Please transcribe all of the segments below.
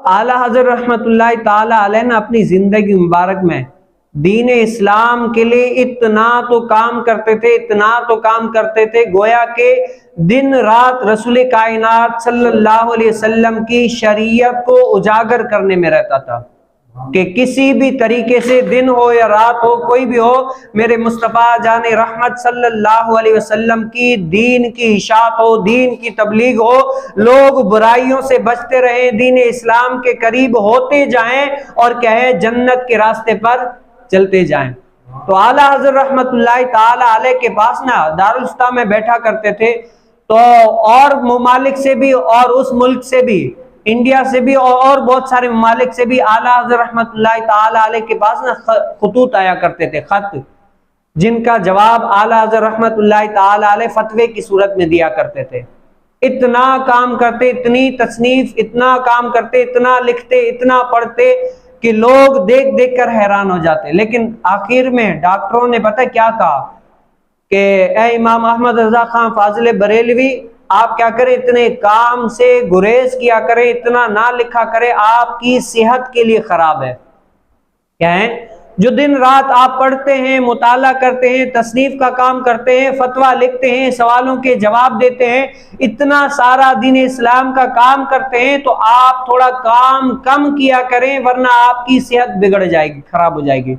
اعلیٰ حضرت رحمۃ اللہ تعالی علیہ نے اپنی زندگی مبارک میں دین اسلام کے لیے اتنا تو کام کرتے تھے گویا کہ دن رات رسول کائنات صلی اللہ علیہ وسلم کی شریعت کو اجاگر کرنے میں رہتا تھا کہ کسی بھی طریقے سے دن ہو یا رات ہو کوئی بھی ہو میرے مصطفیٰ جان رحمت صلی اللہ علیہ وسلم کی دین کی اشاعت ہو، دین کی تبلیغ ہو، لوگ برائیوں سے بچتے رہیں، دین اسلام کے قریب ہوتے جائیں اور کہے جنت کے راستے پر چلتے جائیں۔ تو اعلیٰ حضرت رحمت اللہ تعالی علیہ کے پاس نا دارالفتہ میں بیٹھا کرتے تھے، تو اور ممالک سے بھی اور اس ملک سے بھی، انڈیا سے بھی اور بہت سارے ممالک سے بھی اعلیٰ حضرت رحمت اللہ تعالی علیہ کے پاس نا خطوط آیا کرتے تھے، خط، جن کا جواب اعلیٰ حضرت رحمت اللہ تعالی علیہ فتوے کی صورت میں دیا کرتے تھے۔ اتنا کام کرتے، اتنی تصنیف، اتنا کام کرتے، اتنا لکھتے، اتنا پڑھتے کہ لوگ دیکھ دیکھ کر حیران ہو جاتے۔ لیکن آخر میں ڈاکٹروں نے پتہ کیا کہا کہ اے امام احمد رضا خان فاضل بریلوی، آپ کیا کریں، اتنے کام سے گریز کیا کریں، اتنا نہ لکھا کریں، آپ کی صحت کے لیے خراب ہے۔ کیا ہے؟ جو دن رات آپ پڑھتے ہیں، مطالعہ کرتے ہیں، تصنیف کا کام کرتے ہیں، فتویٰ لکھتے ہیں، سوالوں کے جواب دیتے ہیں، اتنا سارا دین اسلام کا کام کرتے ہیں، تو آپ تھوڑا کام کم کیا کریں ورنہ آپ کی صحت بگڑ جائے گی، خراب ہو جائے گی۔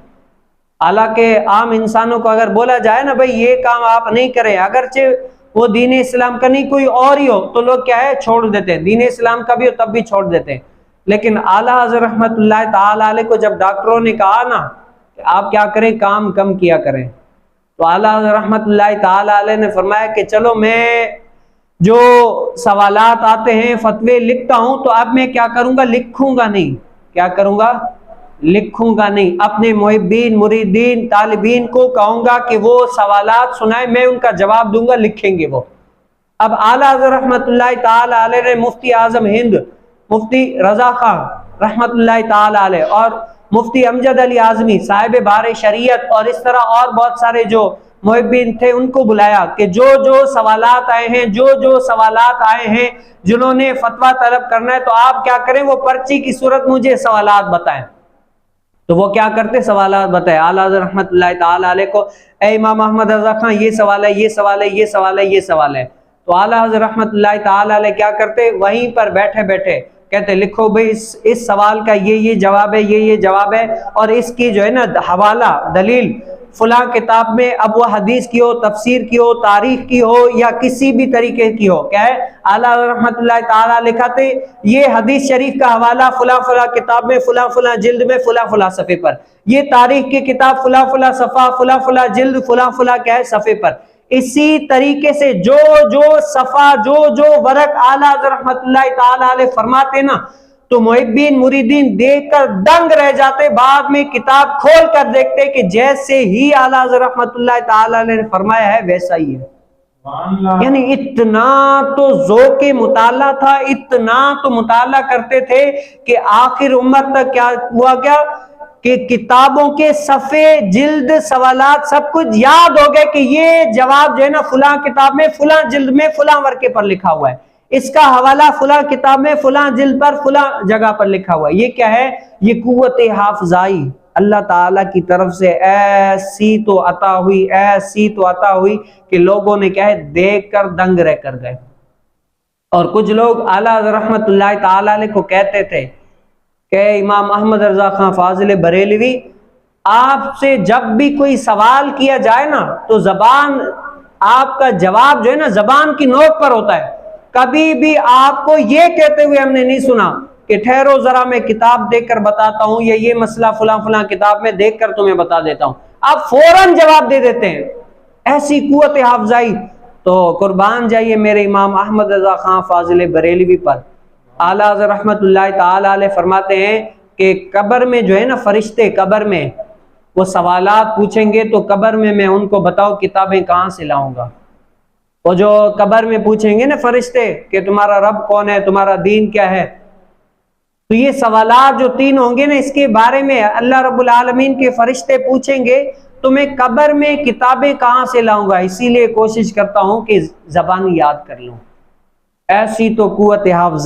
حالانکہ عام انسانوں کو اگر بولا جائے نا بھائی یہ کام آپ نہیں کریں، اگرچہ وہ دین اسلام کا نہیں کوئی اور ہی ہو، تو لوگ کیا ہے چھوڑ دیتے ہیں، دین اسلام کا بھی ہو تب بھی چھوڑ دیتے ہیں۔ لیکن اعلیٰ حضرت رحمت اللہ تعالی علیہ کو جب ڈاکٹروں نے کہا نا کہ آپ کیا کریں، کام کم کیا کریں، تو اعلیٰ حضرت رحمت اللہ تعالی علیہ نے فرمایا کہ چلو میں جو سوالات آتے ہیں فتوے لکھتا ہوں، تو اب میں کیا کروں گا، لکھوں گا نہیں۔ کیا کروں گا؟ لکھوں گا نہیں۔ اپنے محبین، مریدین، طالبین کو کہوں گا کہ وہ سوالات سنائیں، میں ان کا جواب دوں گا، لکھیں گے وہ۔ اب اعلیٰ حضرت رحمت اللہ تعالی علیہ نے مفتی اعظم ہند مفتی رضا خان رحمت اللہ تعالی علیہ اور مفتی امجد علی اعظمی صاحب بار شریعت اور اس طرح اور بہت سارے جو محبین تھے ان کو بلایا کہ جو سوالات آئے ہیں، جو سوالات آئے ہیں، جنہوں نے فتویٰ طلب کرنا ہے، تو آپ کیا کریں، وہ پرچی کی صورت مجھے سوالات بتائیں۔ تو وہ کیا کرتے، سوالات بتائے اعلیٰ حضرت رحمت اللہ تعالی علیہ کو، اے امام احمد رضا خان یہ سوال ہے، یہ سوال ہے، یہ سوال ہے، یہ سوال ہے۔ تو اعلیٰ حضرت رحمت اللہ تعالی علیہ کیا کرتے، وہیں پر بیٹھے بیٹھے کہتے لکھو بھئی اس سوال کا یہ جواب ہے، یہ جواب ہے، اور اس کی جو ہے نا حوالہ دلیل فلاں کتاب میں، اب وہ حدیث کی ہو، تفسیر کی ہو، تاریخ کی ہو یا کسی بھی طریقے کی ہو، کیا ہے اعلیٰ رحمت اللہ تعالیٰ لکھاتے یہ حدیث شریف کا حوالہ فلاں فلاں کتاب میں، فلاں فلاں جلد میں، فلاں فلاں صفحے پر، یہ تاریخ کی کتاب فلاں فلاں صفحہ، فلاں فلاں جلد، فلاں فلاں کیا ہے صفحے پر۔ اسی طریقے سے جو صفحہ، جو ورق اعلیٰ رحمت اللہ تعالیٰ علیہ فرماتے نا، تو محبین مریدین دیکھ کر دنگ رہ جاتے، بعد میں کتاب کھول کر دیکھتے کہ جیسے ہی اعلیٰ رحمت اللہ تعالیٰ نے فرمایا ہے ویسا ہی ہے۔ یعنی اتنا تو ذوق مطالعہ تھا، اتنا تو مطالعہ کرتے تھے کہ آخر عمر تک کیا ہوا کہ کتابوں کے صفحے، جلد، سوالات سب کچھ یاد ہو گئے کہ یہ جواب جو ہے نا فلاں کتاب میں، فلاں جلد میں، فلاں ورقے پر لکھا ہوا ہے، اس کا حوالہ فلاں کتاب میں، فلاں جلد پر، فلاں جگہ پر لکھا ہوا ہے۔ یہ کیا ہے؟ یہ قوت حافظائی اللہ تعالیٰ کی طرف سے ایسی تو عطا ہوئی کہ لوگوں نے کیا ہے دیکھ کر دنگ رہ کر گئے۔ اور کچھ لوگ اعلیٰ رحمت اللہ تعالی علیہ کو کہتے تھے کہ امام احمد رضا خان فاضل بریلوی، آپ سے جب بھی کوئی سوال کیا جائے نا تو زبان، آپ کا جواب جو ہے نا زبان کی نوک پر ہوتا ہے، کبھی بھی آپ کو یہ کہتے ہوئے ہم نے نہیں سنا کہ ٹھہرو ذرا میں کتاب دیکھ کر بتاتا ہوں، یا یہ مسئلہ فلاں فلاں کتاب میں دیکھ کر تمہیں بتا دیتا ہوں، آپ فوراً جواب دے دیتے ہیں، ایسی قوت حافظائی۔ تو قربان جائیے میرے امام احمد رضا خان فاضل بریلوی پر۔ اعلیٰ حضرت رحمت اللہ تعالی علیہ فرماتے ہیں کہ قبر میں جو ہے نا فرشتے قبر میں وہ سوالات پوچھیں گے، تو قبر میں ان کو بتاؤ کتابیں کہاں سے لاؤں گا۔ وہ جو قبر میں پوچھیں گے نا فرشتے کہ تمہارا رب کون ہے، تمہارا دین کیا ہے، تو یہ سوالات جو تین ہوں گے نا اس کے بارے میں اللہ رب العالمین کے فرشتے پوچھیں گے تو میں قبر میں کتابیں کہاں سے لاؤں گا، اسی لیے کوشش کرتا ہوں کہ زبانی یاد کر لوں۔ ایسی تو قوت حافظ